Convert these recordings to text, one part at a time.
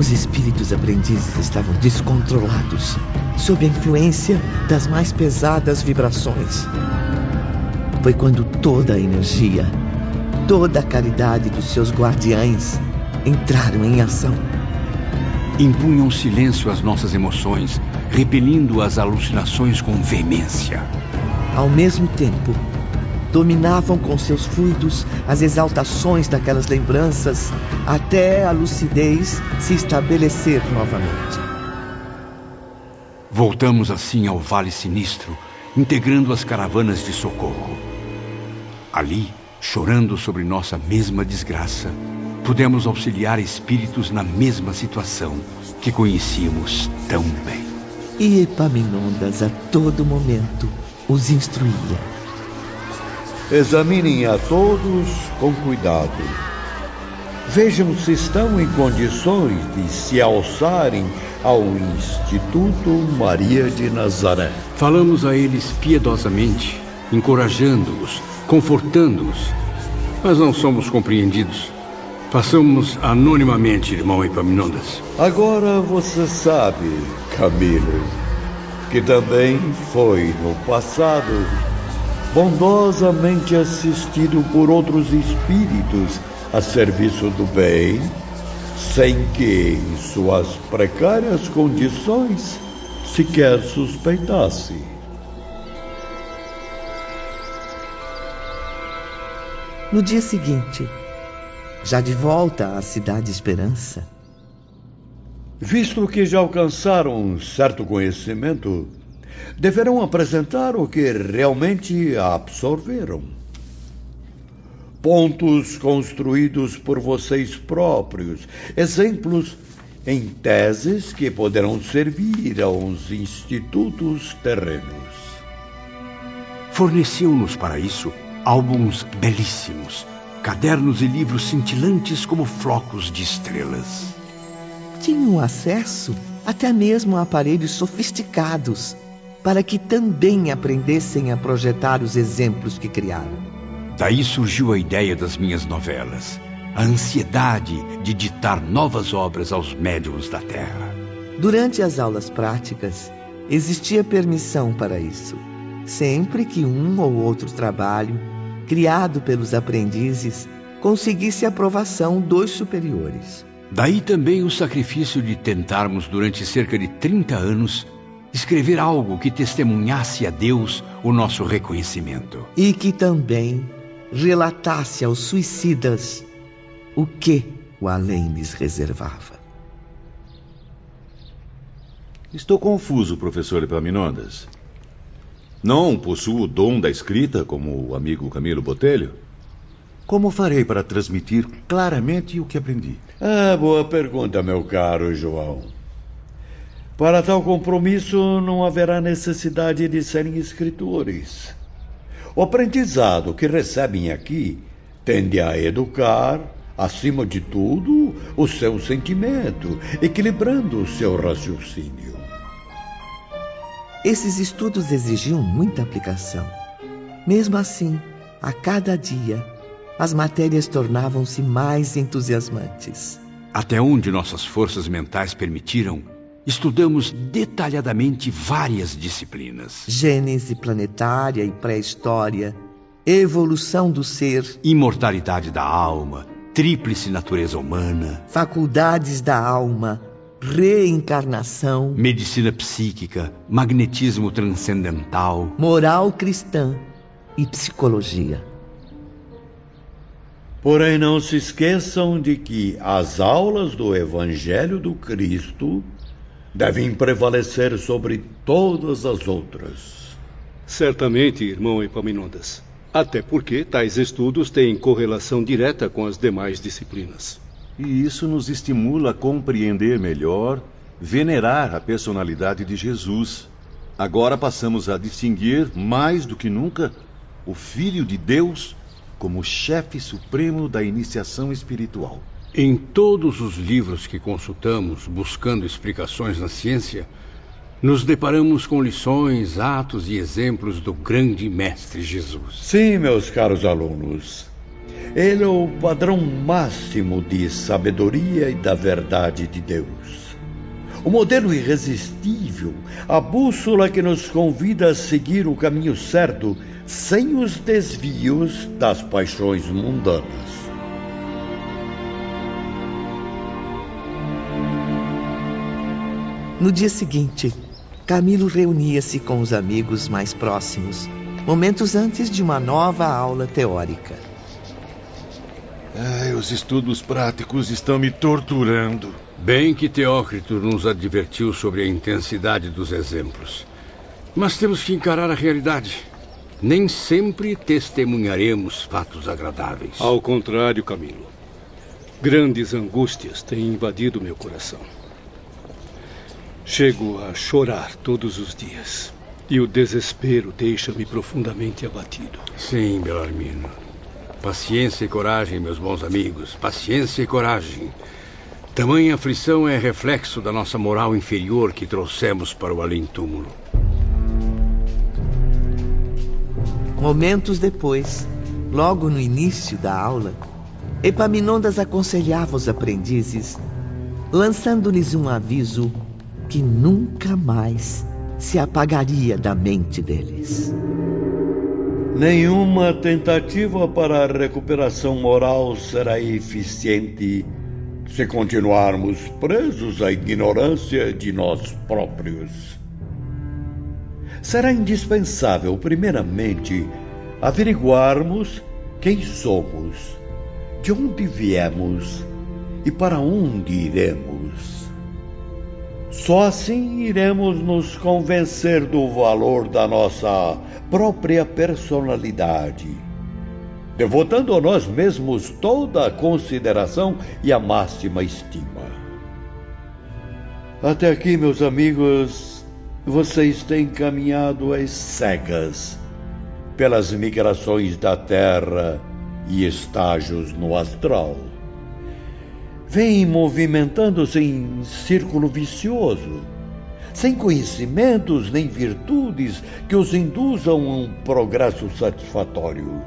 Os espíritos aprendizes estavam descontrolados, sob a influência das mais pesadas vibrações. Foi quando toda a energia, toda a caridade dos seus guardiães entraram em ação. Impunham silêncio às nossas emoções, repelindo as alucinações com veemência. Ao mesmo tempo, dominavam com seus fluidos as exaltações daquelas lembranças até a lucidez se estabelecer novamente. Voltamos assim ao Vale Sinistro, integrando as caravanas de socorro. Ali, chorando sobre nossa mesma desgraça, pudemos auxiliar espíritos na mesma situação que conhecíamos tão bem. E Epaminondas a todo momento os instruía. Examinem a todos com cuidado. Vejam se estão em condições de se alçarem ao Instituto Maria de Nazaré. Falamos a eles piedosamente, encorajando-os, confortando-os, mas não somos compreendidos. Passamos anonimamente, irmão Epaminondas. Agora você sabe, Camilo, que também foi no passado bondosamente assistido por outros espíritos a serviço do bem, sem que, em suas precárias condições, sequer suspeitasse. No dia seguinte, já de volta à Cidade Esperança, visto que já alcançaram um certo conhecimento, deverão apresentar o que realmente absorveram. Pontos construídos por vocês próprios, exemplos em teses que poderão servir aos institutos terrenos. Forneceu-nos para isso álbuns belíssimos, cadernos e livros cintilantes como flocos de estrelas. tinham acesso até mesmo a aparelhos sofisticados, para que também aprendessem a projetar os exemplos que criaram. Daí surgiu a ideia das minhas novelas, a ansiedade de ditar novas obras aos médiuns da Terra. Durante as aulas práticas, existia permissão para isso, sempre que um ou outro trabalho, criado pelos aprendizes, conseguisse a aprovação dos superiores. Daí também o sacrifício de tentarmos, durante cerca de 30 anos, escrever algo que testemunhasse a Deus o nosso reconhecimento. E que também relatasse aos suicidas o que o além lhes reservava. Estou confuso, professor Epaminondas. Não possuo o dom da escrita, como o amigo Camilo Botelho? Como farei para transmitir claramente o que aprendi? Boa pergunta, meu caro João. Para tal compromisso, não haverá necessidade de serem escritores. O aprendizado que recebem aqui tende a educar, acima de tudo, o seu sentimento, equilibrando o seu raciocínio. Esses estudos exigiam muita aplicação. Mesmo assim, a cada dia, as matérias tornavam-se mais entusiasmantes. Até onde nossas forças mentais permitiram, estudamos detalhadamente várias disciplinas. Gênese planetária e pré-história, evolução do ser, Imortalidade da alma, tríplice natureza humana, faculdades da alma, reencarnação, medicina psíquica, magnetismo transcendental, moral cristã e psicologia. Porém, não se esqueçam de que as aulas do Evangelho do Cristo devem prevalecer sobre todas as outras. Certamente, irmão Epaminondas. Até porque tais estudos têm correlação direta com as demais disciplinas. E isso nos estimula a compreender melhor, venerar a personalidade de Jesus. Agora passamos a distinguir, mais do que nunca, o Filho de Deus como chefe supremo da iniciação espiritual. Em todos os livros que consultamos, buscando explicações na ciência, nos deparamos com lições, atos e exemplos do grande Mestre Jesus. Sim, meus caros alunos. Ele é o padrão máximo de sabedoria e da verdade de Deus. O modelo irresistível, a bússola que nos convida a seguir o caminho certo, sem os desvios das paixões mundanas. No dia seguinte, Camilo reunia-se com os amigos mais próximos, momentos antes de uma nova aula teórica. Os estudos práticos estão me torturando. Bem que Teócrito nos advertiu sobre a intensidade dos exemplos. Mas temos que encarar a realidade. Nem sempre testemunharemos fatos agradáveis. Ao contrário, Camilo. Grandes angústias têm invadido meu coração. Chego a chorar todos os dias. E o desespero deixa-me profundamente abatido. Sim, Belarmino. Paciência e coragem, meus bons amigos. Paciência e coragem. Tamanha aflição é reflexo da nossa moral inferior que trouxemos para o além-túmulo. Momentos depois, logo no início da aula, Epaminondas aconselhava os aprendizes, lançando-lhes um aviso que nunca mais se apagaria da mente deles. Nenhuma tentativa para a recuperação moral será eficiente se continuarmos presos à ignorância de nós próprios. Será indispensável, primeiramente, averiguarmos quem somos, de onde viemos e para onde iremos. Só assim iremos nos convencer do valor da nossa própria personalidade, devotando a nós mesmos toda a consideração e a máxima estima. Até aqui, meus amigos, vocês têm caminhado às cegas pelas migrações da Terra e estágios no astral. Vêm movimentando-se em círculo vicioso, sem conhecimentos nem virtudes que os induzam a um progresso satisfatório.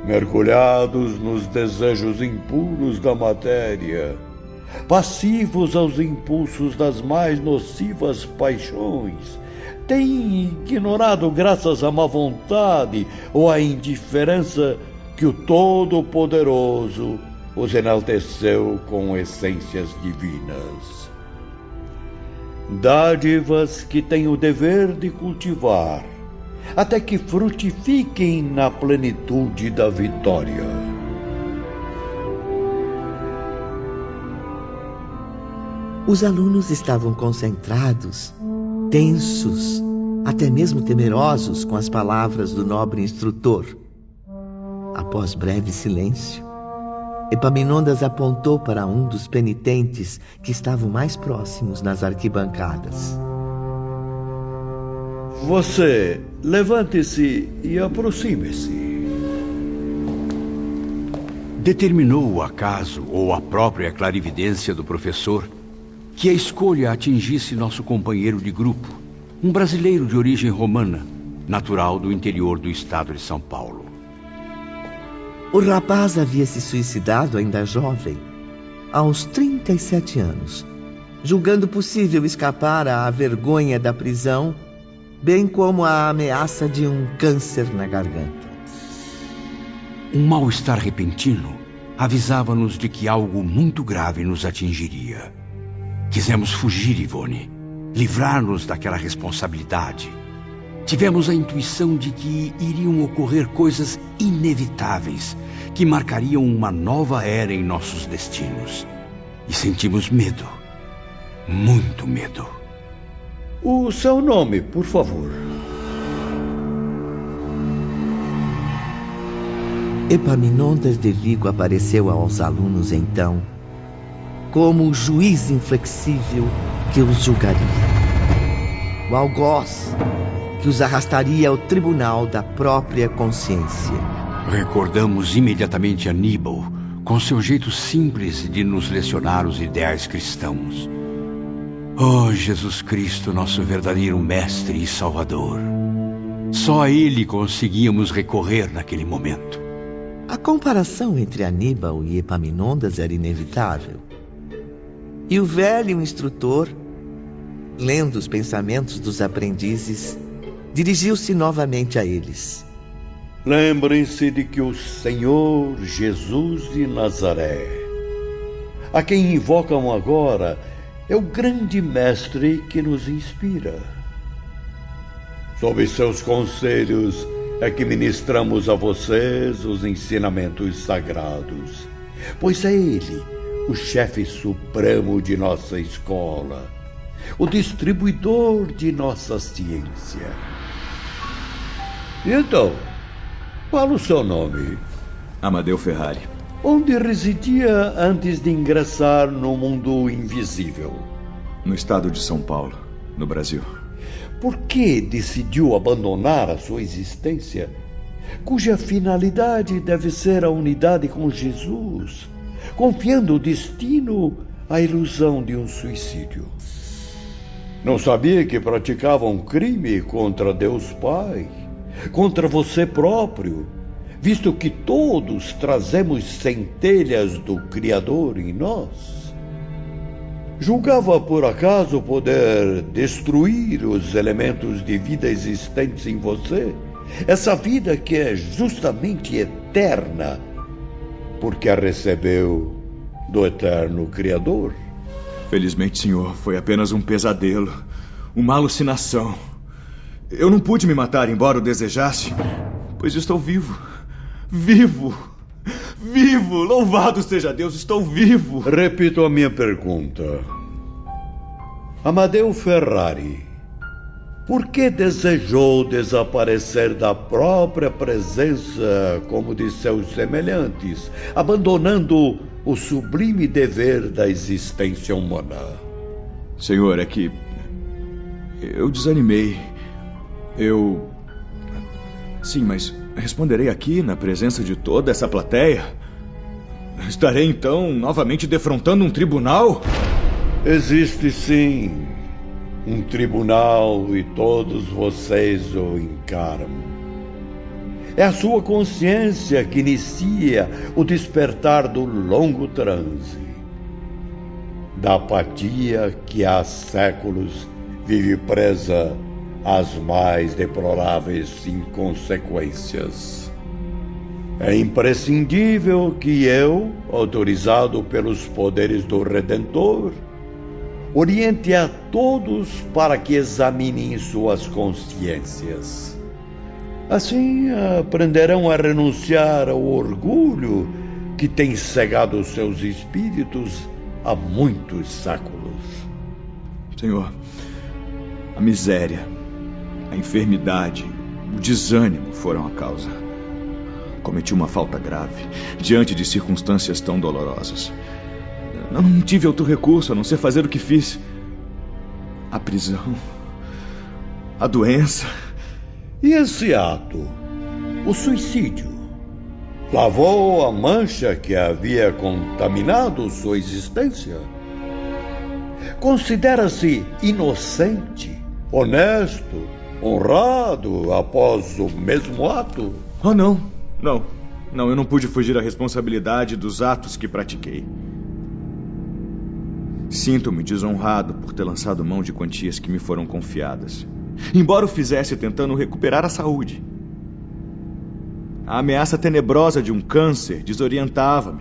Mergulhados nos desejos impuros da matéria, passivos aos impulsos das mais nocivas paixões, têm ignorado graças à má vontade ou à indiferença que o Todo-Poderoso os enalteceu com essências divinas. Dádivas que têm o dever de cultivar, até que frutifiquem na plenitude da vitória. Os alunos estavam concentrados, tensos, até mesmo temerosos com as palavras do nobre instrutor. Após breve silêncio, Epaminondas apontou para um dos penitentes que estavam mais próximos nas arquibancadas. Você, levante-se e aproxime-se. Determinou o acaso ou a própria clarividência do professor que a escolha atingisse nosso companheiro de grupo, um brasileiro de origem romana, natural do interior do estado de São Paulo. O rapaz havia se suicidado ainda jovem, aos 37 anos, julgando possível escapar à vergonha da prisão, bem como à ameaça de um câncer na garganta. Um mal-estar repentino avisava-nos de que algo muito grave nos atingiria. Quisemos fugir, Ivone, livrar-nos daquela responsabilidade. Tivemos a intuição de que iriam ocorrer coisas inevitáveis que marcariam uma nova era em nossos destinos. E sentimos medo, muito medo. O seu nome, por favor. Epaminondas de Vigo apareceu aos alunos então, como o juiz inflexível que os julgaria. O algoz que os arrastaria ao tribunal da própria consciência. Recordamos imediatamente Aníbal, com seu jeito simples de nos lecionar os ideais cristãos. Oh, Jesus Cristo, nosso verdadeiro mestre e salvador. Só a ele conseguíamos recorrer naquele momento. comparação entre Aníbal e Epaminondas era inevitável. E o velho instrutor, lendo os pensamentos dos aprendizes, dirigiu-se novamente a eles. Lembrem-se de que o Senhor Jesus de Nazaré, a quem invocam agora, é o grande mestre que nos inspira. Sob seus conselhos é que ministramos a vocês os ensinamentos sagrados, pois é ele o chefe supremo de nossa escola, o distribuidor de nossa ciência. E então, qual o seu nome? Amadeu Ferrari. Onde residia antes de ingressar no mundo invisível? No estado de São Paulo, no Brasil. Por que decidiu abandonar a sua existência, cuja finalidade deve ser a unidade com Jesus, confiando o destino à ilusão de um suicídio? Não sabia que praticava um crime contra Deus Pai, contra você próprio, visto que todos trazemos centelhas do Criador em nós? Julgava por acaso poder destruir os elementos de vida existentes em você? Essa vida que é justamente eterna, porque a recebeu do eterno Criador? Felizmente, senhor, foi apenas um pesadelo, uma alucinação. Eu não pude me matar, embora o desejasse, pois estou vivo. Vivo! Vivo! Louvado seja Deus, estou vivo! Repito a minha pergunta. Amadeu Ferrari, por que desejou desaparecer da própria presença como de seus semelhantes, abandonando o sublime dever da existência humana? Senhor, é que eu desanimei. Sim, mas responderei aqui na presença de toda essa plateia? Estarei então novamente defrontando um tribunal? Existe sim um tribunal e todos vocês o encaram. É a sua consciência que inicia o despertar do longo transe, da apatia que há séculos vive presa às mais deploráveis inconsequências. É imprescindível que eu, autorizado pelos poderes do Redentor, oriente a todos para que examinem suas consciências. Assim aprenderão a renunciar ao orgulho que tem cegado seus espíritos há muitos séculos. Senhor, a miséria, a enfermidade, o desânimo foram a causa. Cometi uma falta grave diante de circunstâncias tão dolorosas. Não tive outro recurso a não ser fazer o que fiz. A prisão, a doença. E esse ato, o suicídio, lavou a mancha que havia contaminado sua existência? Considera-se inocente, honesto, honrado após o mesmo ato? Oh, não, eu não pude fugir à responsabilidade dos atos que pratiquei. Sinto-me desonrado por ter lançado mão de quantias que me foram confiadas, embora o fizesse tentando recuperar a saúde. A ameaça tenebrosa de um câncer desorientava-me,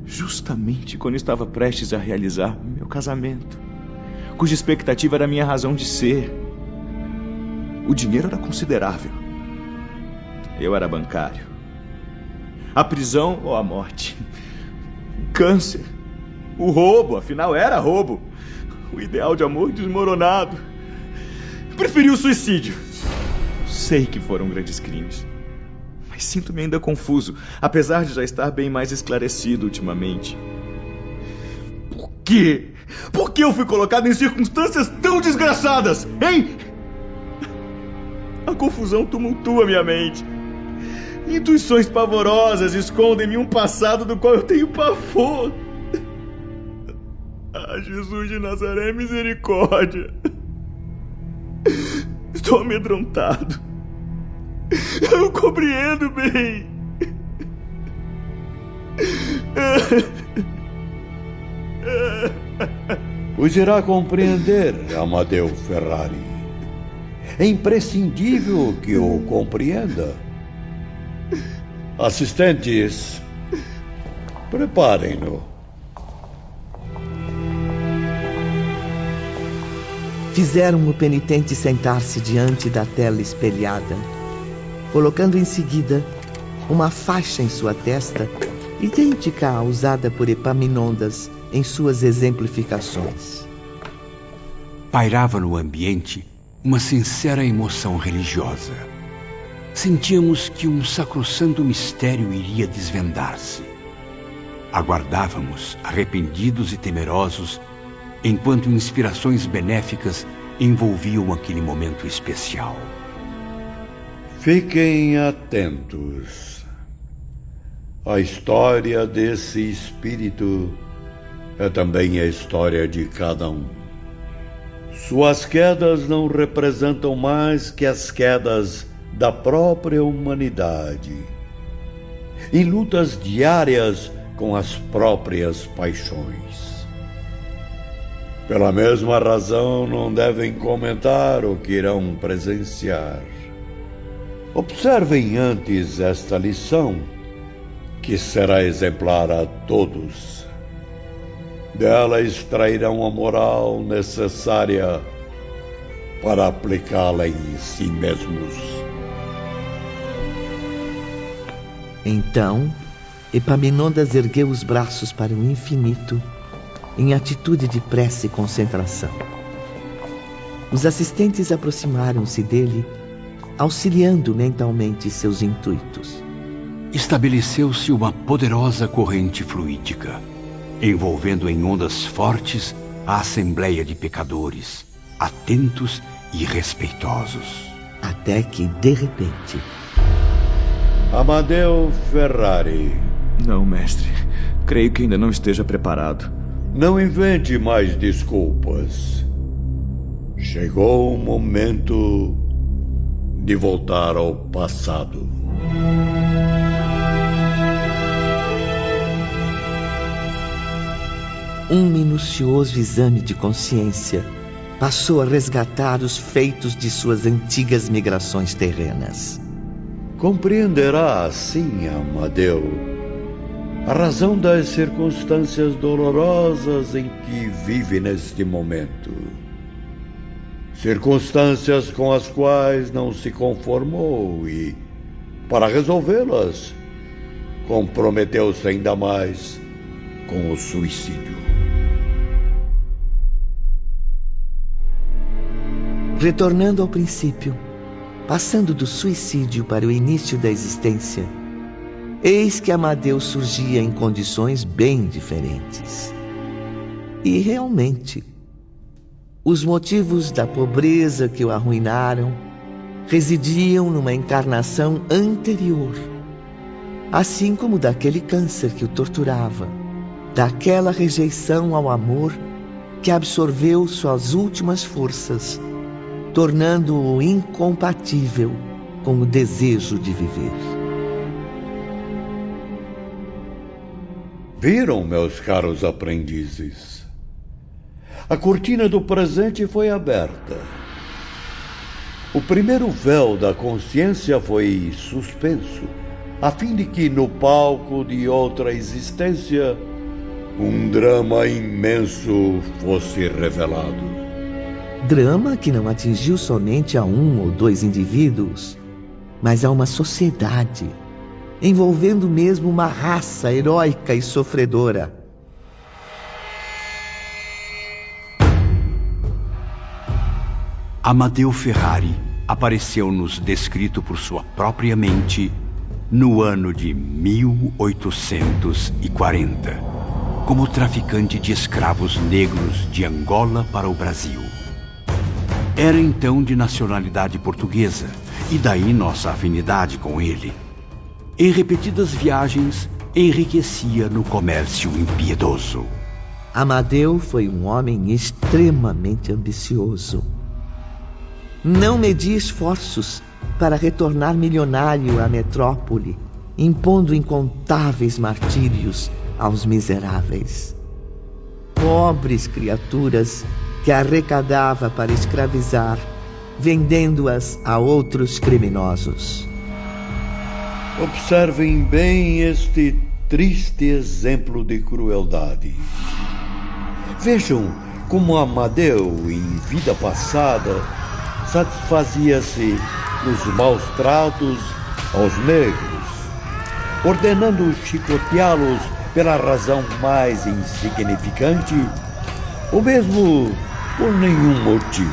justamente quando estava prestes a realizar meu casamento, cuja expectativa era a minha razão de ser. O dinheiro era considerável. Eu era bancário. A prisão ou a morte. O câncer. O roubo, afinal era roubo. O ideal de amor desmoronado. Preferi o suicídio. Sei que foram grandes crimes, mas sinto-me ainda confuso, apesar de já estar bem mais esclarecido ultimamente. Por quê? Por que eu fui colocado em circunstâncias tão desgraçadas, hein? A confusão tumultua minha mente. Intuições pavorosas escondem-me um passado do qual eu tenho pavor. Ah, Jesus de Nazaré, misericórdia. Estou amedrontado. Eu compreendo bem. Os irá compreender, Amadeu Ferrari. É imprescindível que o compreenda. Assistentes, preparem-no. Fizeram o penitente sentar-se diante da tela espelhada, colocando em seguida uma faixa em sua testa, idêntica à usada por Epaminondas em suas exemplificações. Pairava no ambiente uma sincera emoção religiosa. Sentíamos que um sacrossanto mistério iria desvendar-se. Aguardávamos, arrependidos e temerosos, enquanto inspirações benéficas envolviam aquele momento especial. Fiquem atentos. A história desse espírito é também a história de cada um. Suas quedas não representam mais que as quedas da própria humanidade, em lutas diárias com as próprias paixões. Pela mesma razão, não devem comentar o que irão presenciar. Observem antes esta lição, que será exemplar a todos. Dela extrairão a moral necessária para aplicá-la em si mesmos. Então, Epaminondas ergueu os braços para o infinito, em atitude de prece e concentração. Os assistentes aproximaram-se dele, auxiliando mentalmente seus intuitos. Estabeleceu-se uma poderosa corrente fluídica, envolvendo em ondas fortes a assembleia de pecadores, atentos e respeitosos. Até que, de repente... Amadeu Ferrari. Não, mestre. Creio que ainda não esteja preparado. Não invente mais desculpas. Chegou o momento de voltar ao passado. Um minucioso exame de consciência passou a resgatar os feitos de suas antigas migrações terrenas. Compreenderá assim, Amadeu, a razão das circunstâncias dolorosas em que vive neste momento. Circunstâncias com as quais não se conformou e, para resolvê-las, comprometeu-se ainda mais com o suicídio. Retornando ao princípio, passando do suicídio para o início da existência, eis que Amadeu surgia em condições bem diferentes. E realmente, os motivos da pobreza que o arruinaram residiam numa encarnação anterior, assim como daquele câncer que o torturava, daquela rejeição ao amor que absorveu suas últimas forças, tornando-o incompatível com o desejo de viver. Viram, meus caros aprendizes? A cortina do presente foi aberta. O primeiro véu da consciência foi suspenso, a fim de que no palco de outra existência um drama imenso fosse revelado. Drama que não atingiu somente a um ou dois indivíduos, mas a uma sociedade, envolvendo mesmo uma raça heróica e sofredora. Amadeu Ferrari apareceu-nos descrito por sua própria mente no ano de 1840, como traficante de escravos negros de Angola para o Brasil. Era então de nacionalidade portuguesa, e daí nossa afinidade com ele. Em repetidas viagens, enriquecia no comércio impiedoso. Amadeu foi um homem extremamente ambicioso. Não media esforços para retornar milionário à metrópole, impondo incontáveis martírios aos miseráveis. Pobres criaturas que arrecadava para escravizar, vendendo-as a outros criminosos. Observem bem este triste exemplo de crueldade. Vejam como Amadeu, em vida passada, satisfazia-se nos maus tratos aos negros, ordenando chicoteá-los pela razão mais insignificante, ou mesmo por nenhum motivo.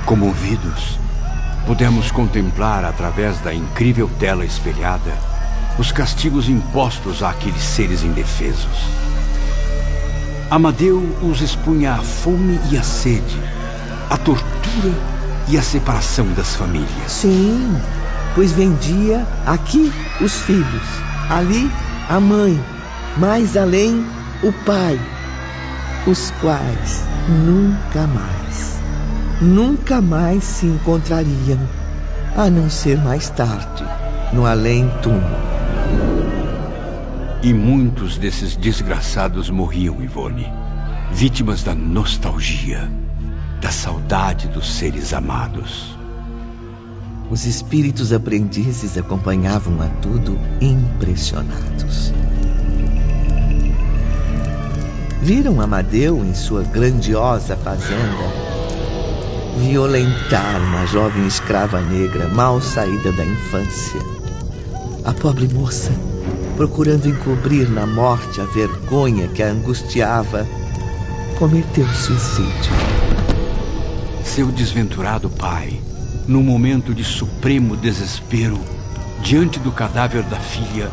Comovidos, pudemos contemplar através da incrível tela espelhada os castigos impostos àqueles seres indefesos. Amadeu os expunha à fome e à sede, à tortura e à separação das famílias. Sim, pois vendia aqui os filhos, ali a mãe, mais além o pai, os quais nunca mais se encontrariam, a não ser mais tarde, no além-túmulo. E muitos desses desgraçados morriam, Ivone, vítimas da nostalgia, da saudade dos seres amados. Os espíritos aprendizes acompanhavam a tudo impressionados. Viram Amadeu em sua grandiosa fazenda violentar uma jovem escrava negra mal saída da infância. A pobre moça, procurando encobrir na morte a vergonha que a angustiava, cometeu suicídio. Seu desventurado pai, num momento de supremo desespero, diante do cadáver da filha,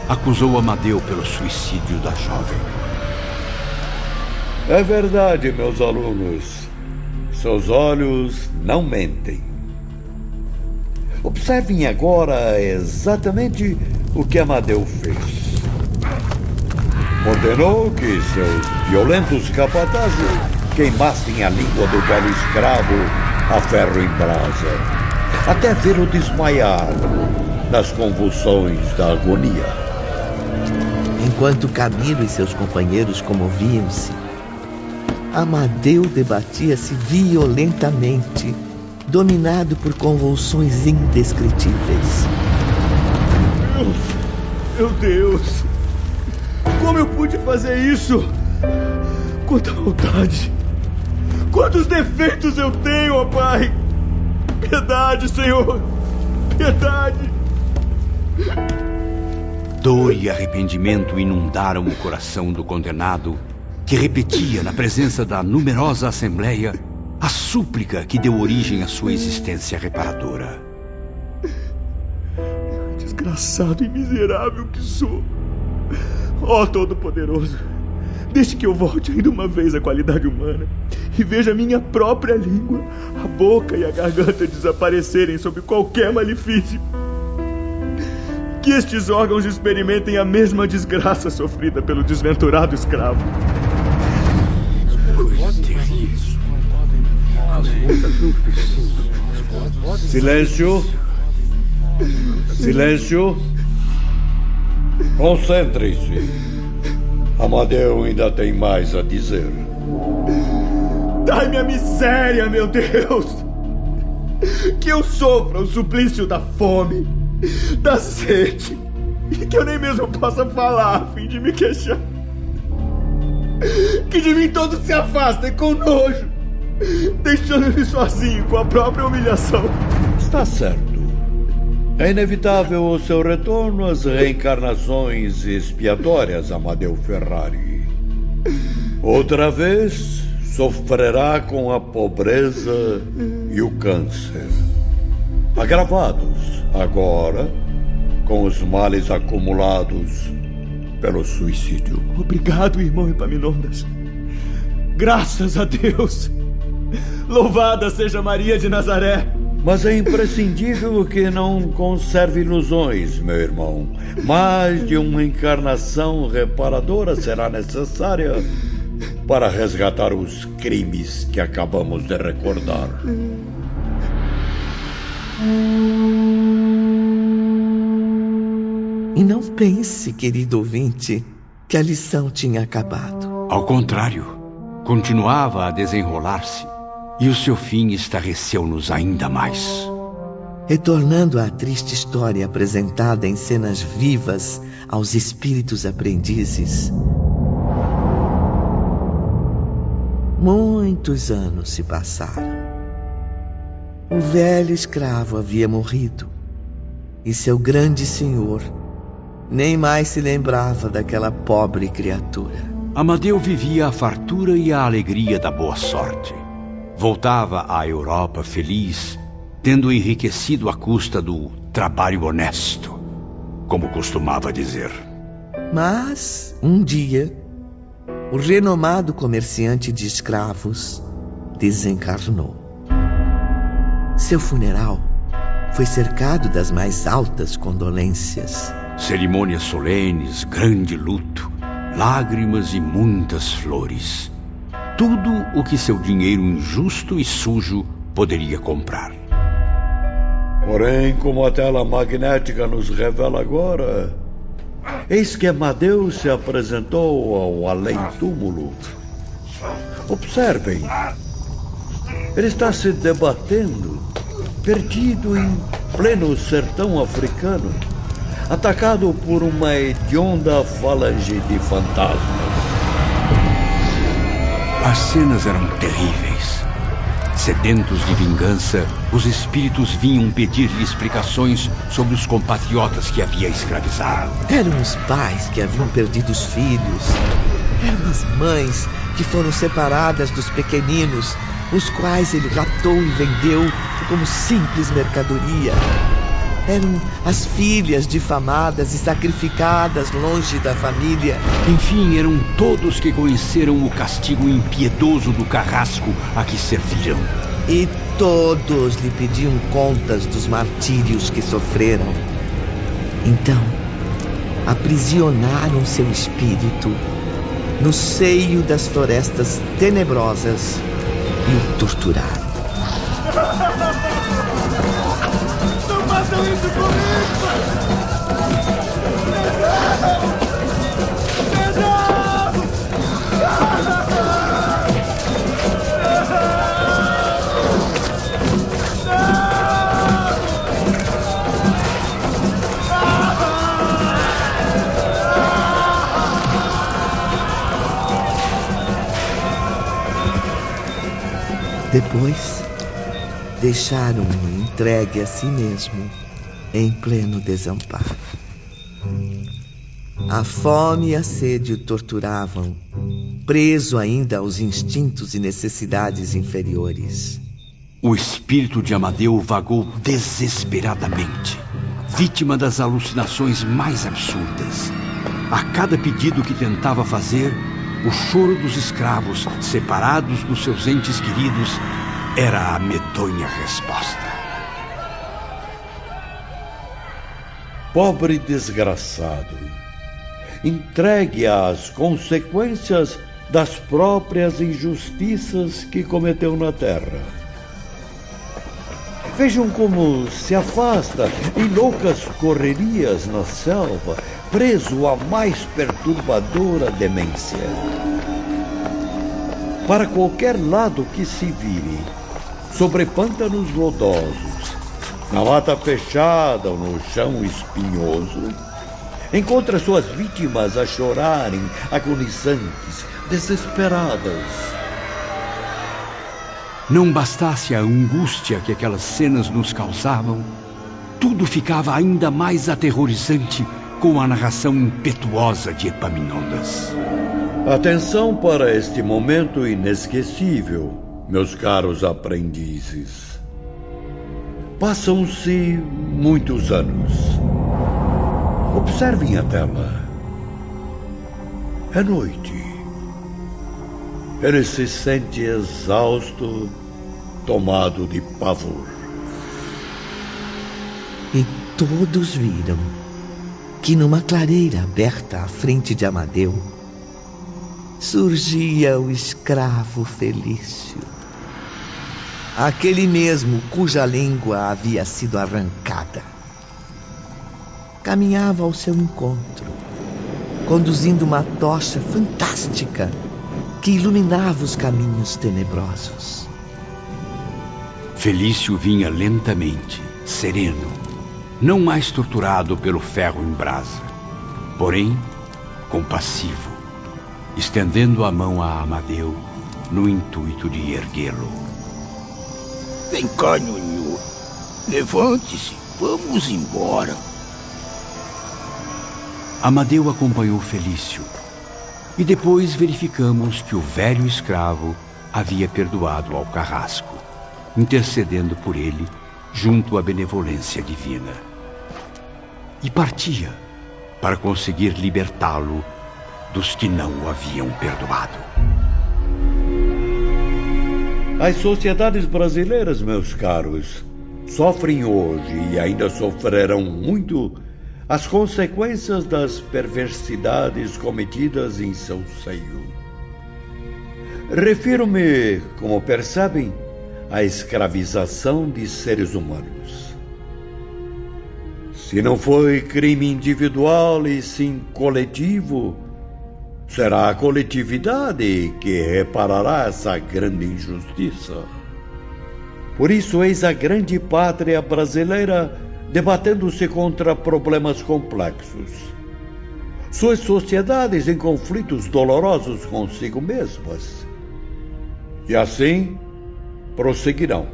acusou Amadeu pelo suicídio da jovem. É verdade, meus alunos. Seus olhos não mentem. Observem agora exatamente o que Amadeu fez. Ordenou que seus violentos capatazes queimassem a língua do velho escravo a ferro em brasa, até vê-lo desmaiar nas convulsões da agonia. Enquanto Camilo e seus companheiros comoviam-se, Amadeu debatia-se violentamente, dominado por convulsões indescritíveis. Meu Deus! Como eu pude fazer isso? Quanta maldade! Quantos defeitos eu tenho, ó Pai! Piedade, Senhor! Piedade! Dor e arrependimento inundaram o coração do condenado, que repetia na presença da numerosa assembleia a súplica que deu origem à sua existência reparadora. Desgraçado e miserável que sou! Ó Todo-Poderoso, deixe que eu volte ainda uma vez à qualidade humana e veja minha própria língua, a boca e a garganta desaparecerem sob qualquer malefício. Que estes órgãos experimentem a mesma desgraça sofrida pelo desventurado escravo. Silêncio. Silêncio. Concentrem-se. Amadeu ainda tem mais a dizer. Dai-me a miséria, meu Deus! Que eu sofra o suplício da fome, da sede, e que eu nem mesmo possa falar a fim de me queixar. Que de mim todos se afastem com nojo, deixando-me sozinho com a própria humilhação. Está certo. É inevitável o seu retorno às reencarnações expiatórias, Amadeu Ferrari. Outra vez, sofrerá com a pobreza e o câncer, agravados agora com os males acumulados pelo suicídio. Obrigado, irmão Epaminondas. Graças a Deus. Louvada seja Maria de Nazaré. Mas é imprescindível que não conserve ilusões, meu irmão. Mais de uma encarnação reparadora será necessária para resgatar os crimes que acabamos de recordar. E não pense, querido ouvinte, que a lição tinha acabado. Ao contrário, continuava a desenrolar-se e o seu fim estarreceu-nos ainda mais. Retornando à triste história apresentada em cenas vivas aos espíritos aprendizes, muitos anos se passaram. O velho escravo havia morrido e seu grande senhor nem mais se lembrava daquela pobre criatura. Amadeu vivia a fartura e a alegria da boa sorte. Voltava à Europa feliz, tendo enriquecido à custa do trabalho honesto, como costumava dizer. Mas, um dia, o renomado comerciante de escravos desencarnou. Seu funeral foi cercado das mais altas condolências. Cerimônias solenes, grande luto, lágrimas e muitas flores. Tudo o que seu dinheiro injusto e sujo poderia comprar. Porém, como a tela magnética nos revela agora, eis que Amadeu se apresentou ao além-túmulo. Observem, ele está se debatendo, perdido em pleno sertão africano, atacado por uma hedionda falange de fantasmas. As cenas eram terríveis. Sedentos de vingança, os espíritos vinham pedir-lhe explicações sobre os compatriotas que havia escravizado. Eram os pais que haviam perdido os filhos. Eram as mães que foram separadas dos pequeninos, os quais ele raptou e vendeu como simples mercadoria. Eram as filhas difamadas e sacrificadas longe da família. Enfim, eram todos que conheceram o castigo impiedoso do carrasco a que serviram. E todos lhe pediam contas dos martírios que sofreram. Então, aprisionaram seu espírito no seio das florestas tenebrosas e o torturaram. Não façam isso comigo! Depois, deixaram-no entregue a si mesmo, em pleno desamparo. A fome e a sede o torturavam, preso ainda aos instintos e necessidades inferiores. O espírito de Amadeu vagou desesperadamente, vítima das alucinações mais absurdas. A cada pedido que tentava fazer, o choro dos escravos, separados dos seus entes queridos, era a medonha resposta. Pobre desgraçado, entregue às consequências das próprias injustiças que cometeu na terra. Vejam como se afasta em loucas correrias na selva, preso à mais perturbadora demência. Para qualquer lado que se vire, sobre pântanos lodosos, na mata fechada ou no chão espinhoso, encontra suas vítimas a chorarem, agonizantes, desesperadas. Não bastasse a angústia que aquelas cenas nos causavam, tudo ficava ainda mais aterrorizante com a narração impetuosa de Epaminondas. Atenção para este momento inesquecível, meus caros aprendizes. Passam-se muitos anos. Observem a tela. É noite. Ele se sente exausto, tomado de pavor. E todos viram que numa clareira aberta à frente de Amadeu surgia o escravo Felício, aquele mesmo cuja língua havia sido arrancada. caminhava ao seu encontro, conduzindo uma tocha fantástica que iluminava os caminhos tenebrosos. Felício vinha lentamente, sereno, não mais torturado pelo ferro em brasa, porém compassivo, estendendo a mão a Amadeu no intuito de erguê-lo. Vem cá, Nhonhô. Levante-se, vamos embora. Amadeu acompanhou Felício e depois verificamos que o velho escravo havia perdoado ao carrasco, intercedendo por ele junto à benevolência divina. E partia para conseguir libertá-lo dos que não o haviam perdoado. As sociedades brasileiras, meus caros, sofrem hoje e ainda sofrerão muito as consequências das perversidades cometidas em seu seio. Refiro-me, como percebem, à escravização de seres humanos. Se não foi crime individual e sim coletivo, será a coletividade que reparará essa grande injustiça. Por isso, eis a grande pátria brasileira debatendo-se contra problemas complexos. Suas sociedades em conflitos dolorosos consigo mesmas. E assim prosseguirão,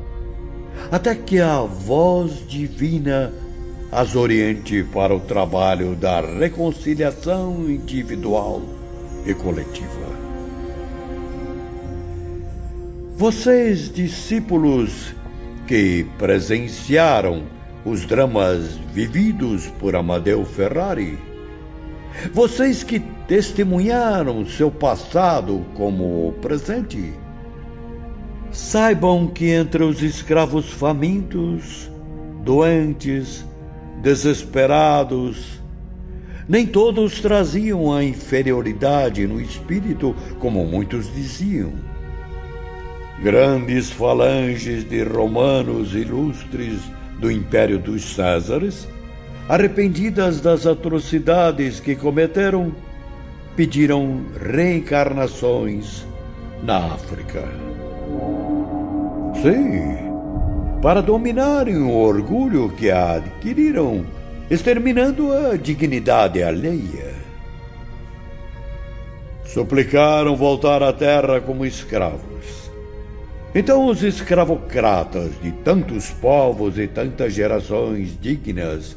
até que a voz divina as oriente para o trabalho da reconciliação individual e coletiva. Vocês, discípulos que presenciaram os dramas vividos por Amadeu Ferrari, vocês que testemunharam seu passado como presente, saibam que entre os escravos famintos, doentes, desesperados, nem todos traziam a inferioridade no espírito, como muitos diziam. Grandes falanges de romanos ilustres do Império dos Césares, arrependidas das atrocidades que cometeram, pediram reencarnações na África. Sim, para dominarem o orgulho que adquiriram, exterminando a dignidade alheia. Suplicaram voltar à terra como escravos. Então os escravocratas de tantos povos e tantas gerações dignas,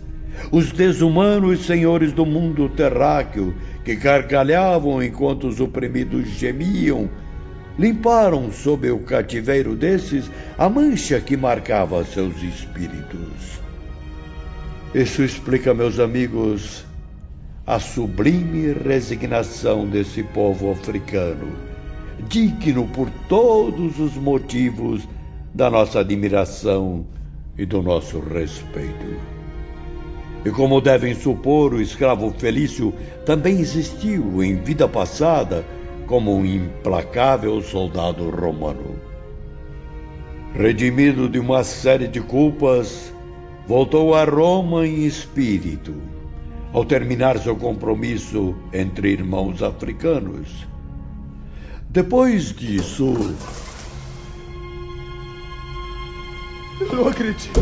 os desumanos senhores do mundo terráqueo que gargalhavam enquanto os oprimidos gemiam, limparam sob o cativeiro desses a mancha que marcava seus espíritos. Isso explica, meus amigos, a sublime resignação desse povo africano, digno por todos os motivos da nossa admiração e do nosso respeito. E como devem supor, o escravo Felício também existiu em vida passada como um implacável soldado romano. Redimido de uma série de culpas, voltou a Roma em espírito, ao terminar seu compromisso entre irmãos africanos. Depois disso... Eu não acredito.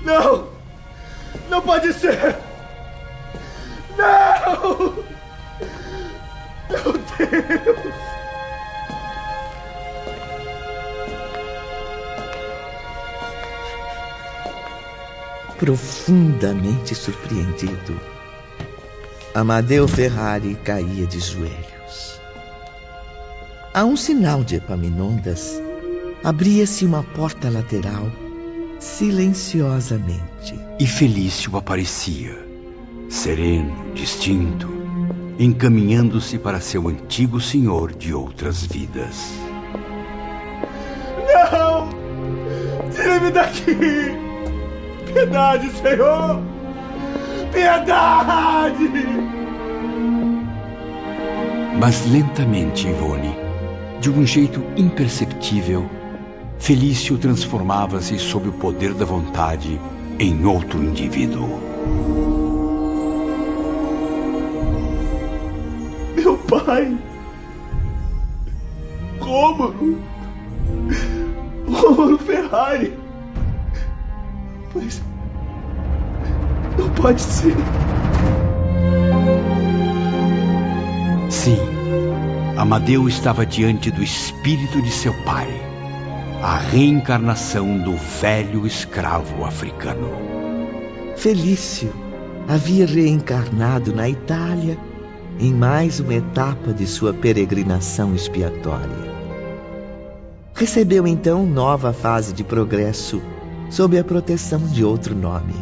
Não! Não pode ser! Não! Meu Deus! Profundamente surpreendido, Amadeu Ferrari caía de joelhos. A um sinal de Epaminondas, abria-se uma porta lateral silenciosamente. E Felício aparecia, sereno, distinto, encaminhando-se para seu antigo senhor de outras vidas. Não! Tire-me daqui! Piedade, Senhor! Piedade! Mas lentamente, Ivone, de um jeito imperceptível, Felício transformava-se sob o poder da vontade em outro indivíduo. pai. Rômulo Ferrari. Mas não pode ser. Sim, Amadeu estava diante do espírito de seu pai, a reencarnação do velho escravo africano. Felício havia reencarnado na Itália em mais uma etapa de sua peregrinação expiatória. Recebeu então nova fase de progresso sob a proteção de outro nome.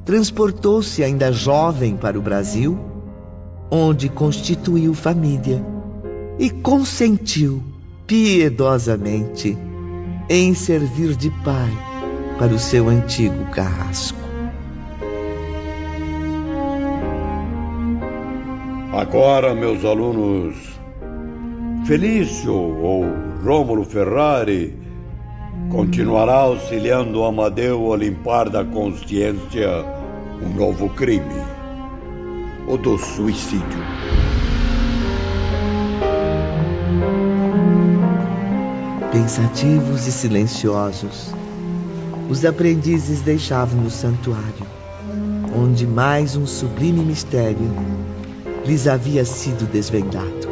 Transportou-se ainda jovem para o Brasil, onde constituiu família e consentiu piedosamente em servir de pai para o seu antigo carrasco. Agora, meus alunos, Felício ou Rômulo Ferrari continuará auxiliando Amadeu a limpar da consciência um novo crime, o do suicídio. Pensativos e silenciosos, os aprendizes deixavam o santuário, onde mais um sublime mistério lhes havia sido desvendado.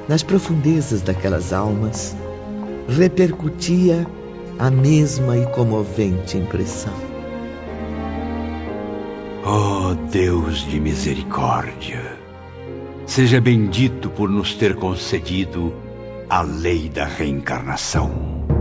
Nas profundezas daquelas almas repercutia a mesma e comovente impressão. Oh, Deus de misericórdia, seja bendito por nos ter concedido a lei da reencarnação.